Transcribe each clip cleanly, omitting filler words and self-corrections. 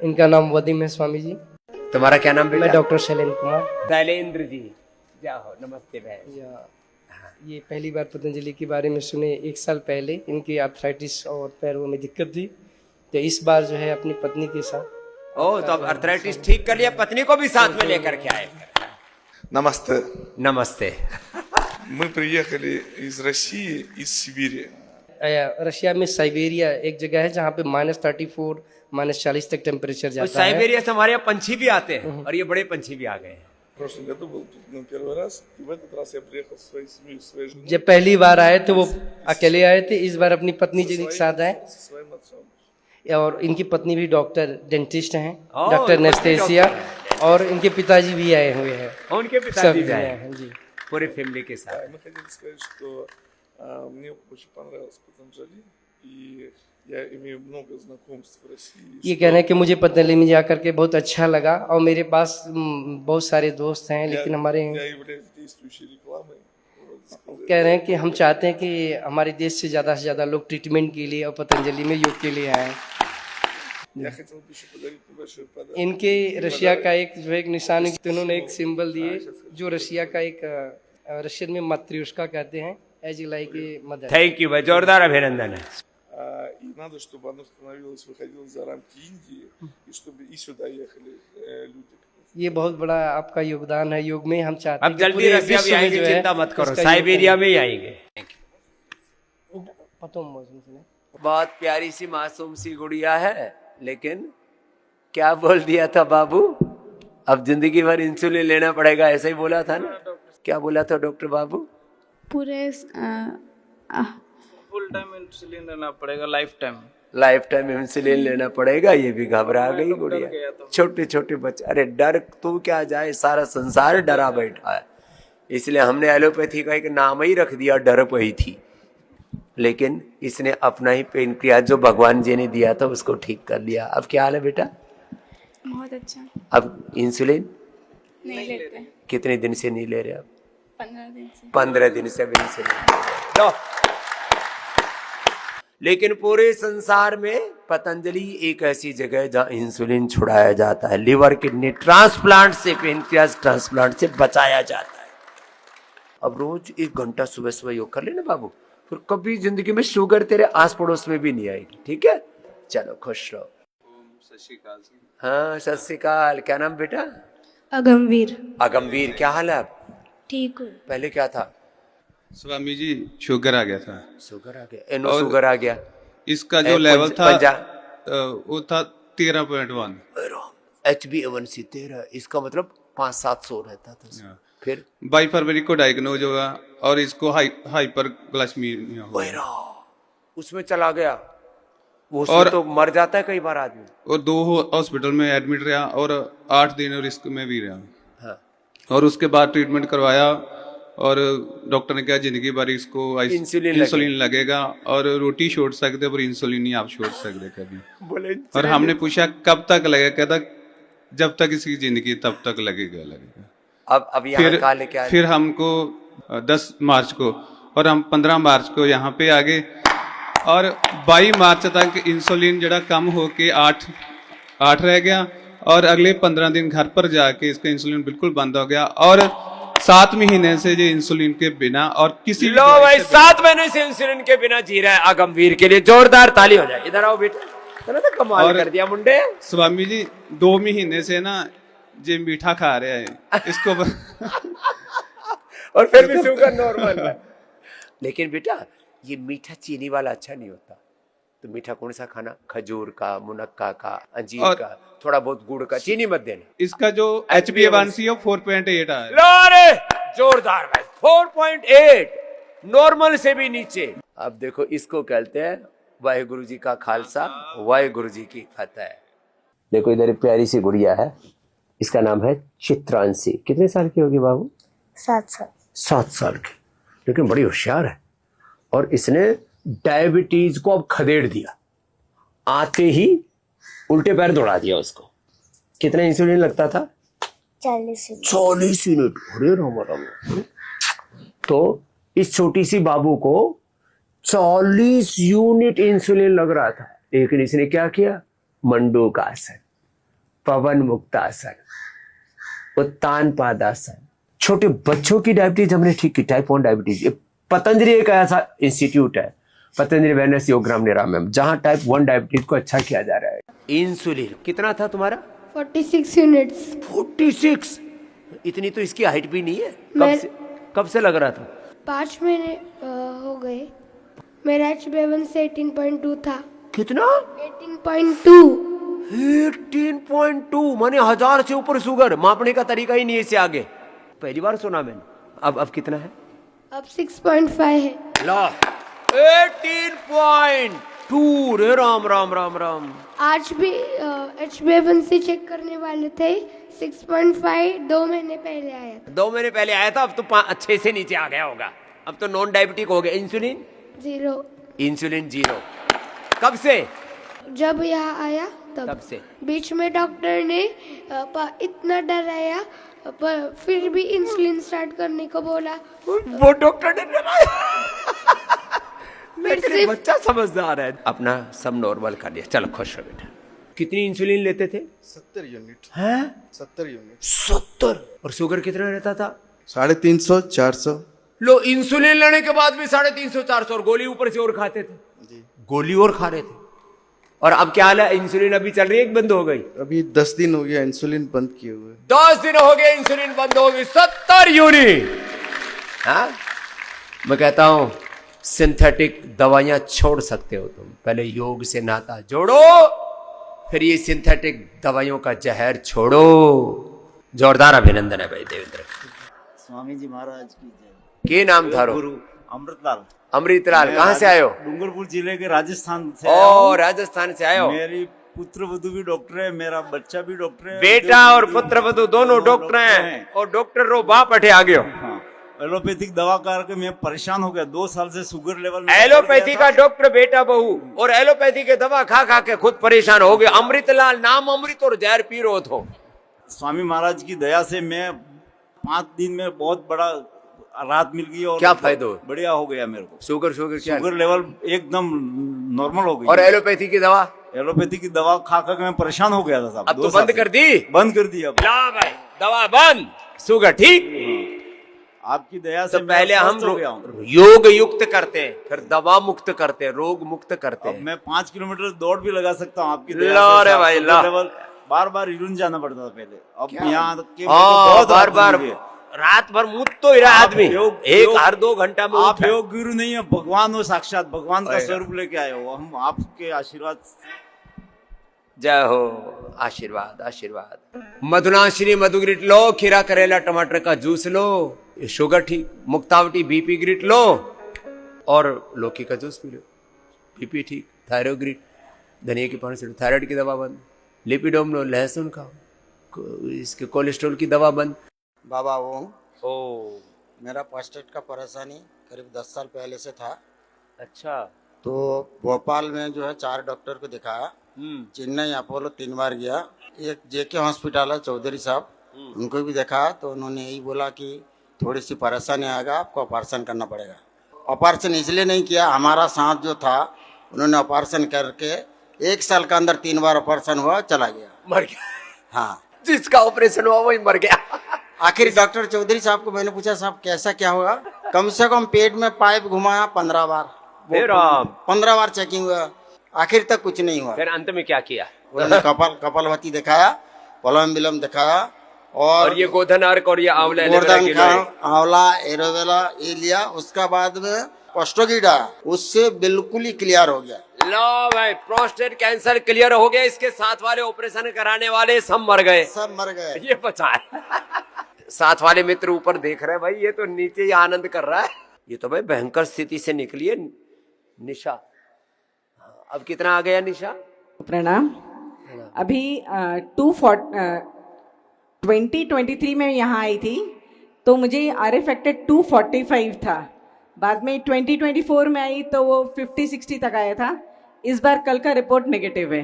इनका नाम वदीम है स्वामी जी। तुम्हारा क्या नाम बेटा? मैं डॉक्टर शैलेंद्र कुमार। शैलेंद्र जी, जाओ, नमस्ते बहन। ये पहली बार पतंजलि के बारे में सुने 1 साल पहले। इनकी आर्थराइटिस और पैरों में दिक्कत थी, तो इस बार जो है अपनी पत्नी के साथ। ओ, तो अब आर्थराइटिस ठीक कर लिया, पत्नी को भी साथ में लेकर के आए। Намасте. नमस्ते। Мы приехали из России, из Сибири. रशिया में साइबेरिया एक जगह है जहाँ पे -34 -40 तक टेम्परेचर जाता है। साइबेरिया से हमारे यहाँ पंछी भी आते हैं, और ये बड़े पंछी भी आ गए हैं। В прошлом году был тут первый раз, и в этот раз я приехал со своей семьей, со своей женой, जब पहली बार आए तो वो अकेले आए थे, इस बार अपनी पत्नी जी के साथ आए। со своим отцом. और इनकी पत्नी भी डॉक्टर डेंटिस्ट हैं, ओह, डॉक्टर पत्नी नेस्टेसिया। डॉक्टर और इनके पिताजी भी आए हुए हैं, उनके सब पिताजी भी भी आए आए हैं, हैं जी। पूरी फैमिली के साथ। Мы хотели сказать, что мне очень понравилось Патанджали, и я имею много знакомств в России. ये कह रहे हैं कि मुझे पतंजलि में जाकर के बहुत अच्छा लगा, और मेरे पास बहुत सारे दोस्त हैं, लेकिन हमारे Я являюсь действующей рекламой. कह रहे हैं कि हम चाहते हैं कि हमारे देश से ज़्यादा लोग ट्रीटमेंट के लिए और पतंजलि में योग के लिए आए। Я хотел бы еще подарить небольшой подарок. इनके रशिया का एक जो एक निशान, तो उन्होंने एक सिंबल दिए, जो रशिया का एक रशियन में मातृष्का कहते हैं, as like a mother. Thank you भाई, जोरदार अभिनंदन है। И надо, чтобы оно становилось, выходило за рамки Индии, и чтобы и сюда ехали люди. ये बहुत बड़ा आपका योगदान है योग में। हम चाहते हैं अब कि जल्दी पूरे रसिया भी विश्व में आएंगे, जो है चिंता मत करो, इसका साइबेरिया में ही आएंगे। बहुत प्यारी सी मासूम सी गुड़िया है, लेकिन क्या बोल दिया था बाबू, अब जिंदगी भर इंसुलिन लेना पड़ेगा, ऐसा ही बोला था ना? क्या बोला था डॉक्टर बाबू? पूरे फुल टाइम इंसुलिन लेना पड़ेगा, लाइफ टाइम इंसुलिन लेना पड़ेगा। ये भी घबरा गई गुड़िया, छोटे छोटे बच्चे। अरे डर तू क्या जाए, सारा संसार डरा बैठा है, इसलिए हमने एलोपैथी का एक नाम ही रख दिया, डर पही थी। लेकिन इसने अपना ही पेनक्रियास जो भगवान जी ने दिया था उसको ठीक कर लिया। अब क्या हाल है बेटा? बहुत अच्छा। अब इंसुलिन नहीं लेते। कितने दिन से नहीं ले रहे? अब 15 दिन से। 15 दिन से भी इंसुलिन लो। लेकिन पूरे संसार में पतंजलि एक ऐसी जगह है जहां इंसुलिन छुड़ाया जाता है, लिवर किडनी ट्रांसप्लांट से, पेनक्रियास ट्रांसप्लांट से बचाया जाता है। अब रोज 1 घंटा सुबह सुबह योग कर लेना बाबू, फिर कभी जिंदगी में शुगर तेरे आस पड़ोस में भी नहीं आएगी, ठीक है? चलो खुश रहो। हाँ, सत श्री अकाल। क्या नाम बेटा? अगमवीर। अगमवीर, क्या हाल है? अब ठीक हूँ। पहले क्या था? स्वामी जी शुगर आ गया था। शुगर आ गया, एनो शुगर आ गया। इसका जो लेवल था वो था 13.1। HbA1c 13, इसका मतलब 500-700 रहता था। फिर 22 फरवरी को डायग्नोज हुआ और इसको हाइपरग्लाइसीमिया हुआ। उसमें चला गया वो, और तो मर जाता है कई बार आदमी। और 2 हॉस्पिटल में एडमिट रहा और 8 दिन रिस्क में भी रहा। हाँ। और उसके बाद ट्रीटमेंट करवाया और डॉक्टर ने कहा जिंदगी भर इसको इंसुलिन लगेगा और रोटी छोड़ सकते पर इंसुलिन नहीं आप छोड़ सकते कभी। बोले और हमने पूछा कब तक लगेगा, कहता जब तक इसकी जिंदगी तब तक लगेगा। अब यहाँ कहाँ लेके आए? फिर हमको 10 मार्च को, और हम 15 मार्च को यहाँ पे आ गए, और 22 मार्च तक इंसुलिन जरा कम होके 8 रह गया, और अगले 15 दिन घर पर जाके इसका इंसुलिन बिल्कुल बंद हो गया। और 7 महीने से ये इंसुलिन के बिना और किसी लो भाई, 7 महीने से इंसुलिन के बिना जी रहा है अगमवीर के लिए जोरदार ताली हो जाए। इधर आओ बेटा, तो कमाल कर दिया मुंडे। स्वामी जी 2 महीने से ना जे मीठा खा रहे हैं इसको और फिर भी शुगर नॉर्मल है। लेकिन बेटा ये मीठा चीनी वाला अच्छा नहीं होता, तो मीठा कौन सा खाना? खजूर का, मुनक्का का, अंजीर का, थोड़ा बहुत गुड़ का, चीनी मत देना। इसका जो HbA1c है 4.8 है। लो जोरदार भाई, 4.8 नॉर्मल से भी नीचे। अब देखो इसको कहते हैं वाहेगुरु जी का खालसा, वाहेगुरु जी की फतेह। देखो इधर एक प्यारी सी गुड़िया है, इसका नाम है चित्रांशी। कितने साल की होगी बाबू? 7 साल। 7 साल की, लेकिन बड़ी होशियार है। और इसने डायबिटीज को अब खदेड़ दिया, आते ही उल्टे पैर दौड़ा दिया उसको। कितना इंसुलिन लगता था? 40 यूनिट। अरे राम। तो इस छोटी सी बाबू को 40 यूनिट इंसुलिन लग रहा था, लेकिन इसने क्या किया? मंडूक आसन। पवन मुक्तासन, उत्तान पादासन। छोटे बच्चों की डायबिटीज हमने ठीक की, टाइप 1 डायबिटीज। पतंजलि एक ऐसा इंस्टीट्यूट है, पतंजलि वेलनेस योगराम निरामयम, जहां टाइप 1 डायबिटीज को अच्छा किया जा रहा है। इंसुलिन कितना था तुम्हारा? 46 यूनिट्स। 46? इतनी तो इसकी हाइट भी नहीं है। कब से लग रहा था? 5 महीने हो गए। मेरा HbA1c 18.2 था। कितना? 18.2। 18.2 माने 1000 से ऊपर शुगर। मापने का तरीका ही नहीं है इससे आगे। पहली बार सुना मैंने। अब कितना है? अब 6.5 है। ला 18.2। रे राम राम राम राम। आज भी HbA1c चेक करने वाले थे। 6.5 2 महीने पहले आया था। 2 महीने पहले आया था, अब तो 6 से नीचे आ गया होगा। अब तो नॉन डायबिटिक हो गया। इंसुलिन 0। इंसुलिन 0। कब से? जब यहाँ आया तब से। बीच में डॉक्टर ने इतना डराया, पर फिर भी इंसुलिन स्टार्ट करने को बोला। वो डॉक्टर ने डराया। लेकिन सिर्फ- बच्चा समझदार है। अपना सब नॉर्मल कर लिया। चलो खुश हो बेटा। कितनी इंसुलिन लेते थे? 70 यूनिट। हैं? 70 यूनिट। 70। और शुगर कितना रहता था? 350 400। लो इंसुलिन लेने के बाद भी 350 400, और गोली ऊपर से और खाते थे। जी। गोली और खा रहे थे। और अब क्या हाल है? इंसुलिन अभी चल रही है कि बंद हो गई? अभी 10 दिन हो गया इंसुलिन बंद किए हुए। 10 दिन हो गए इंसुलिन बंद हो गई। 70 यूनिट। हाँ, मैं कहता हूं सिंथेटिक दवाइयां छोड़ सकते हो तुम। पहले योग से नाता जोड़ो, फिर ये सिंथेटिक दवाइयों का जहर छोड़ो। जोरदार अभिनंदन है भाई देवेंद्र। स्वामी जी महाराज की जय। के नाम था? गुरु अमृतलाल। अमृतलाल। कहाँ से आयो? डूंगरपुर जिले के राजस्थान से। ओ, राजस्थान से आयो। मेरी पुत्र वधु भी डॉक्टर है, मेरा बच्चा भी डॉक्टर है। बेटा और पुत्र वधु दोनों डॉक्टर हैं। और डॉक्टर रो बाप अठे आ गयो। हाँ, एलोपैथिक दवा करके मैं परेशान हो गया। 2 साल से शुगर लेवल। एलोपैथी का डॉक्टर बेटा बहू, और एलोपैथी के दवा खा खा के खुद परेशान हो गए। अमृतलाल नाम अमृत और जहर पी रो थो। स्वामी महाराज की दया से मैं 5 दिन में बहुत बड़ा राहत मिल गई। और क्या फायदा? बढ़िया हो गया मेरे को। शुगर क्या? शुगर लेवल एकदम नॉर्मल हो गई। और एलोपैथी की दवा? एलोपैथी की दवा खा कर मैं परेशान हो गया था साहब। अब तो बंद कर दी? बंद कर दी। अब ला भाई, दवा बंद, शुगर ठीक। आपकी दया से तो पहले हम हो गया हूँ। योग युक्त करते हैं, फिर दवा मुक्त करते हैं, रोग मुक्त करते अब हैं। मैं 5 किलोमीटर दौड़ भी लगा सकता हूँ आपकी ला दया से। रे भाई, ला। बार बार यूरिन जाना पड़ता था पहले। अब यहाँ के हाँ, बार बार रात भर मुत तो ही रहा आदमी। एक हर 2 घंटा में आप उठा। योग गुरु नहीं है, भगवान हो, साक्षात भगवान का होएगा। स्वरूप लेके आए हो। हम आपके आशीर्वाद। जय हो। आशीर्वाद आशीर्वाद। मधुनाशिनी मधु ग्रिट लो, खीरा करेला टमाटर का जूस लो, ये शुगर ठीक। मुक्तावटी बीपी ग्रिट लो, और लौकी का जूस पी लो, बीपी ठीक। थायराइड ग्रिट, धनिया की पानी से थायराइड की दवा बंद। लिपिडोम लो, लहसुन खाओ, इसके कोलेस्ट्रॉल की दवा बंद। बाबा ओम। ओ, मेरा प्रोस्टेट का परेशानी करीब 10 साल पहले से था। अच्छा। तो भोपाल में जो है 4 डॉक्टर को दिखाया। चेन्नई अपोलो 3 बार गया। एक जेके हॉस्पिटल है चौधरी साहब, उनको भी देखा। तो उन्होंने यही बोला कि थोड़ी सी परेशानी आएगा, आपको ऑपरेशन करना पड़ेगा। ऑपरेशन इसलिए नहीं किया, हमारा साथ जो था उन्होंने ऑपरेशन करके 1 साल के अंदर 3 बार ऑपरेशन हुआ, चला गया, मर गया। हाँ, जिसका ऑपरेशन हुआ वही मर गया। आखिर डॉक्टर चौधरी साहब को मैंने पूछा, साहब कैसा क्या हुआ? कम से कम पेट में पाइप घुमाया 15 बार। 15 बार चेकिंग हुआ, आखिर तक कुछ नहीं हुआ। फिर अंत में क्या किया? उन्होंने कपालभाति दिखाया, पलम विलम दिखाया, और ये गोधन अर्क और ये आंवला गोवर्धन का आंवला एलोवेरा ये लिया। उसका बाद में पोस्टोगीडा, उससे बिल्कुल ही क्लियर हो गया। लो भाई, प्रोस्टेट कैंसर क्लियर हो गया। इसके साथ वाले ऑपरेशन कराने वाले सब मर गए। सब मर गए। ये बचा है। साथ वाले मित्र ऊपर देख रहे हैं भाई, ये तो नीचे ही आनंद कर रहा है। ये तो भाई भयंकर स्थिति से निकली है निशा। अब कितना आ गया निशा? प्रणाम। अभी 2023 में यहाँ आई थी तो मुझे आर फैक्टर 245 था। बाद में 2024 में आई तो वो 50-60 तक आया था। इस बार कल का रिपोर्ट नेगेटिव है।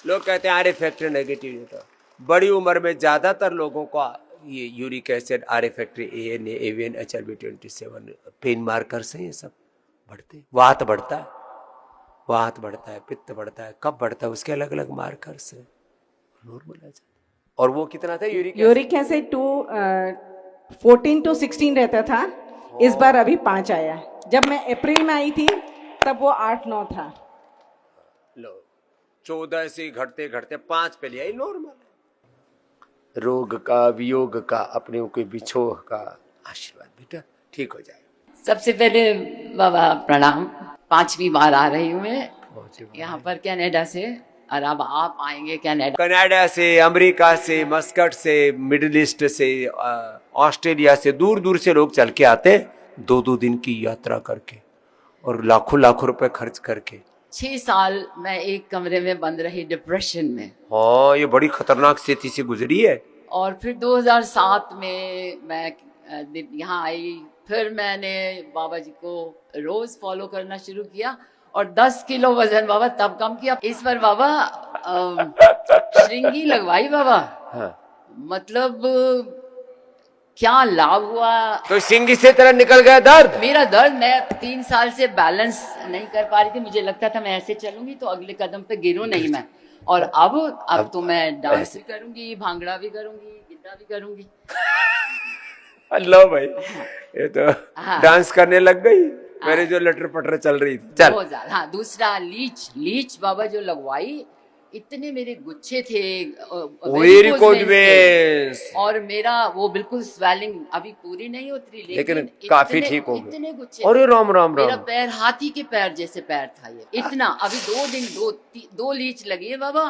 लोग कहते हैं आर फैक्टर नेगेटिव होता। बड़ी उम्र में ज्यादातर लोगों को ये uric acid, R factor, ANA, AVN, HRB27 pain markers हैं, ये सब बढ़ते, वात बढ़ता है। वात बढ़ता है, पित्त बढ़ता है, कब बढ़ता है, उसके अलग अलग मार्कर्स है, नॉर्मल आ जाता है। और वो कितना था यूरिक एसिड 14 to 16 रहता था, इस बार अभी 5 आया। जब मैं अप्रैल में आई थी तब वो 8-9 था। लो 14 से घटते घटते 5 पे लिया, नॉर्मल है। रोग का, वियोग का, अपने कोई बिछोह का आशीर्वाद बेटा ठीक हो जाएगा। सबसे पहले बाबा प्रणाम। 5वीं बार आ रही हूँ मैं यहाँ पर कनाडा से, और अब आप आएंगे कनाडा से, अमेरिका से, मस्कट से, मिडिल ईस्ट से, ऑस्ट्रेलिया से, दूर दूर से लोग चल के आते हैं 2-2 दिन की यात्रा करके और लाखों लाखों रुपए खर्च करके। 6 साल मैं एक कमरे में बंद रही डिप्रेशन में। हाँ, ये बड़ी खतरनाक स्थिति से गुजरी है। और फिर 2007 में मैं यहाँ आई, फिर मैंने बाबा जी को रोज फॉलो करना शुरू किया और 10 किलो वजन बाबा तब कम किया। इस बार बाबा श्रृंगी लगवाई बाबा। हाँ। मतलब क्या लाभ हुआ। तो श्रृंगी से तरह निकल गया दर्द? मेरा दर्द, मैं 3 साल से बैलेंस नहीं कर पा रही थी। मुझे लगता था मैं ऐसे चलूंगी तो अगले कदम पे गिरूं नहीं मैं। और अब तो मैं डांस भी करूंगी, भांगड़ा भी करूंगी, गिद्दा भी करूंगी। अल्लाह भाई, ये तो डांस करने लग गई। मेरे जो लटर पटर चल रही थी। चल। बहुत ज्यादा। हाँ, दूसरा लीच बाबा जो लगवाई, इतने मेरे गुच्छे थे और मेरा वो बिल्कुल स्वेलिंग अभी पूरी नहीं उतरी, लेकिन काफी ठीक हो इतने गुच्छे। अरे राम राम मेरा राम। पैर हाथी के पैर जैसे पैर था ये, इतना। अभी 2 दिन 2 लीच लगी है बाबा।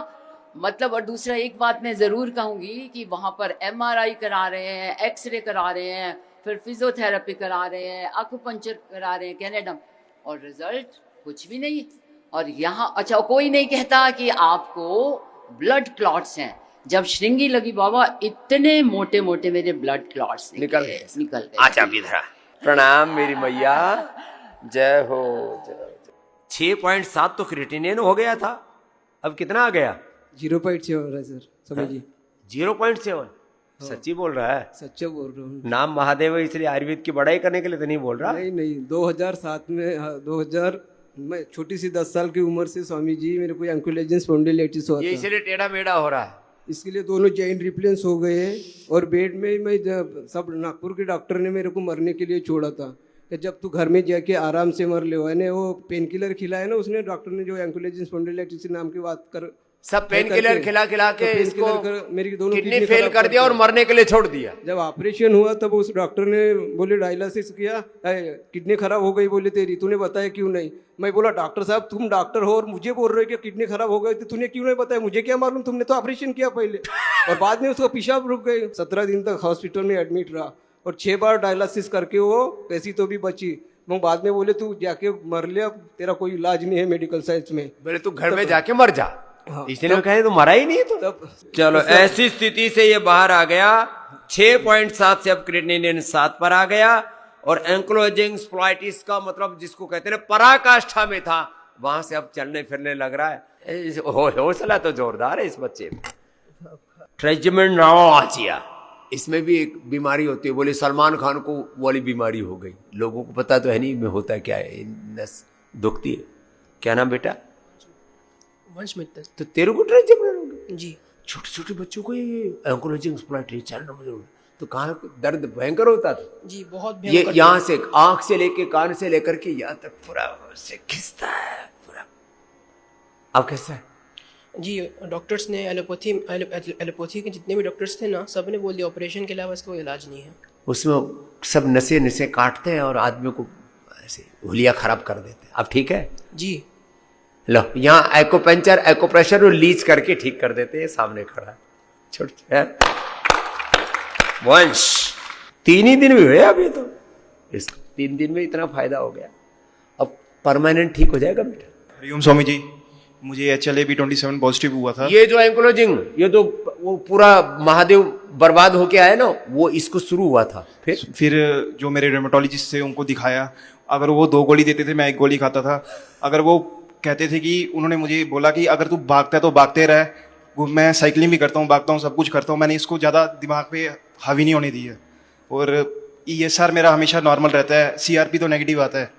मतलब, और दूसरा एक बात मैं जरूर कहूंगी कि वहां पर MRI करा रहे हैं, एक्सरे करा रहे हैं, फिर फिजियोथेरेपी करा रहे हैं, एक्यूपंक्चर करा रहे हैं कनाडा, और रिजल्ट कुछ भी नहीं। और यहाँ अच्छा कोई नहीं कहता कि आपको ब्लड क्लॉट्स हैं। जब श्रृंगी लगी बाबा, इतने मोटे मोटे मेरे ब्लड क्लॉट्स निकल गए। अच्छा विधरा, प्रणाम मेरी मैया, जय हो जय। 6.7 तो क्रिएटिनिन हो गया था, अब कितना आ गया? 0.7 हो रहा है सर, समझ लीजिए। 0.7? सच्ची बोल रहा है? सच्चा बोल रहा हूँ। नाम महादेव है इसलिए आयुर्वेद की बड़ाई करने के लिए तो नहीं बोल रहा? नहीं 2007 में 2000 मैं छोटी सी 10 साल की उम्र से स्वामी जी मेरे को एंकुलेजन स्पॉन्डिलाइटिस हुआ था। ये इसलिए टेढ़ा मेढ़ा हो रहा है, इसके लिए दोनों जॉइंट रिप्लेस हो गए और बेड में मैं सब नागपुर के डॉक्टर ने मेरे को मरने के लिए छोड़ा था कि जब तू घर में जाके आराम से मर ले। मैंने वो पेन किलर खिलाया ना, उसने डॉक्टर ने जो एंकुलेजन स्पॉन्डिलाइटिस नाम की बात कर सब पेन किलर खिला के इसको मेरी दोनों किडनी फेल कर दिया और मरने के लिए छोड़ दिया। जब ऑपरेशन हुआ तब उस डॉक्टर ने बोले डायलिसिस किया, किडनी खराब हो गई, बोले तेरी, तूने बताया क्यों नहीं? मैं बोला डॉक्टर साहब तुम डॉक्टर हो और मुझे बोल रहे हो कि किडनी खराब हो गई, तो तूने क्यों नहीं बताया? मुझे क्या मालूम, तुमने तो ऑपरेशन किया पहले। और बाद में उसका पेशाब रुक गई। 17 दिन तक हॉस्पिटल में एडमिट रहा और 6 बार डायलिसिस करके वो कैसी तो भी बची। वो बाद में बोले तू जाके मर ले, अब तेरा कोई इलाज नहीं है मेडिकल साइंस में। बोले तू घर में जाके मर जा। इसलिए कहे तो मरा ही नहीं तो। चलो ऐसी स्थिति से ये बाहर आ गया। 6.7 से अब क्रिएटिनिन 7 पर आ गया और एंक्लोजिंग स्प्लाइटिस का मतलब जिसको कहते हैं पराकाष्ठा में था, वहां से अब चलने फिरने लग रहा है। हौसला तो जोरदार है इस बच्चे में। ट्राइजेमिनोलॉजिया, इसमें भी एक बीमारी होती है। बोले सलमान खान को वाली बीमारी हो गई, लोगों को पता तो है नहीं में होता क्या है, नस दुखती है। क्या नाम बेटा? वंश मित्तल। तो तेरे को ट्राइजेमिनल हो गया? जी। छोटे छोटे बच्चों को ये एंकोलॉजिंग स्प्लाइटिस चलना तो कहाँ दर्द भयंकर होता था जी, बहुत ये यहाँ से आंख से लेके कान से लेकर के यहाँ तक पूरा से खिंचता है पूरा। अब कैसा है जी? डॉक्टर्स ने एलोपैथी के जितने भी डॉक्टर्स थे ना, सब ने बोल दिया ऑपरेशन के अलावा इसका कोई इलाज नहीं है। उसमें सब नसें काटते हैं और आदमी को ऐसे हुलिया खराब कर देते हैं। अब ठीक है जी? लो यहाँ एक्यूपंक्चर एक्यूप्रेशर और लीच करके ठीक कर देते हैं। सामने खड़ा है छोटे वंश। 3 ही दिन में हुए अभी तो, इस 3 दिन में इतना फायदा हो गया, अब परमानेंट ठीक हो जाएगा बेटा। हरिओम स्वामी जी, मुझे HLA-B27 पॉजिटिव हुआ था। ये जो एंकोलॉजिंग, ये तो वो पूरा महादेव बर्बाद होके आया ना, वो इसको शुरू हुआ था। फिर जो मेरे रेमेटोलॉजिस्ट थे उनको दिखाया, अगर वो 2 गोली देते थे मैं 1 गोली खाता था। अगर वो कहते थे कि उन्होंने मुझे बोला कि अगर तू भागता है तो भागते रह, मैं साइकिलिंग भी करता हूँ, भागता हूँ, सब कुछ करता हूँ। मैंने इसको ज़्यादा दिमाग पे हावी नहीं होने दी है और ESR मेरा हमेशा नॉर्मल रहता है, CRP तो नेगेटिव आता है।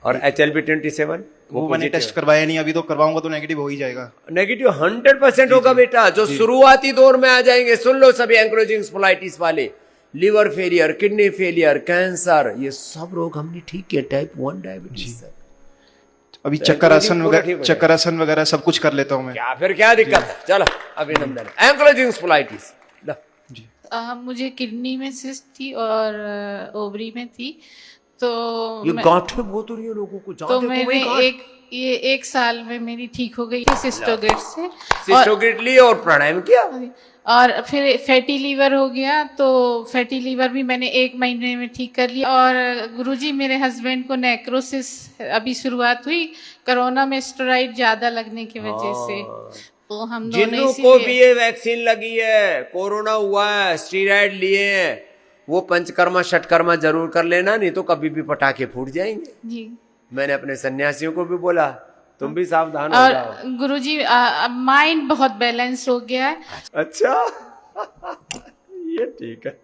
और HLB27 वो मैंने टेस्ट करवाया नहीं, अभी तो करवाऊंगा तो नेगेटिव हो ही जाएगा। नेगेटिव 100% होगा बेटा। जो शुरुआती दौर में आ जाएंगे, सुन लो सभी एंक्लोजिंग स्पोलाइटिस वाले, liver failure, kidney failure, cancer, ये सब रोग हमने ठीक किए। टाइप 1 डायबिटीज अभी चक्करासन वगैरह सब कुछ कर लेता हूँ मैं। क्या दिक्कत है? चलो अभिनंदन। एंक्लोजिंग स्पोलाइटिस मुझे किडनी में सिस्ट थी और ओवरी में थी, तो ये गांठें बहुत हो रही है लोगों को। तो मैंने एक साल में मेरी ठीक हो गई सिस्टोगेट से। सिस्टोगेट ली और प्राणायाम किया, और फिर फैटी लीवर हो गया, तो फैटी लीवर भी मैंने 1 महीने में ठीक कर लिया। और गुरुजी मेरे हस्बैंड को नेक्रोसिस अभी शुरुआत हुई कोरोना में, स्टेरॉइड ज्यादा लगने की वजह से। तो हम जिन्हों को भी ये वैक्सीन लगी है, कोरोना हुआ है, स्टेरॉइड लिए हैं, वो पंचकर्मा षटकर्मा जरूर कर लेना, नहीं तो कभी भी पटाखे फूट जाएंगे जी। मैंने अपने सन्यासियों को भी बोला, तुम भी सावधान हो जाओ। और गुरुजी माइंड बहुत बैलेंस हो गया है। अच्छा ये ठीक है।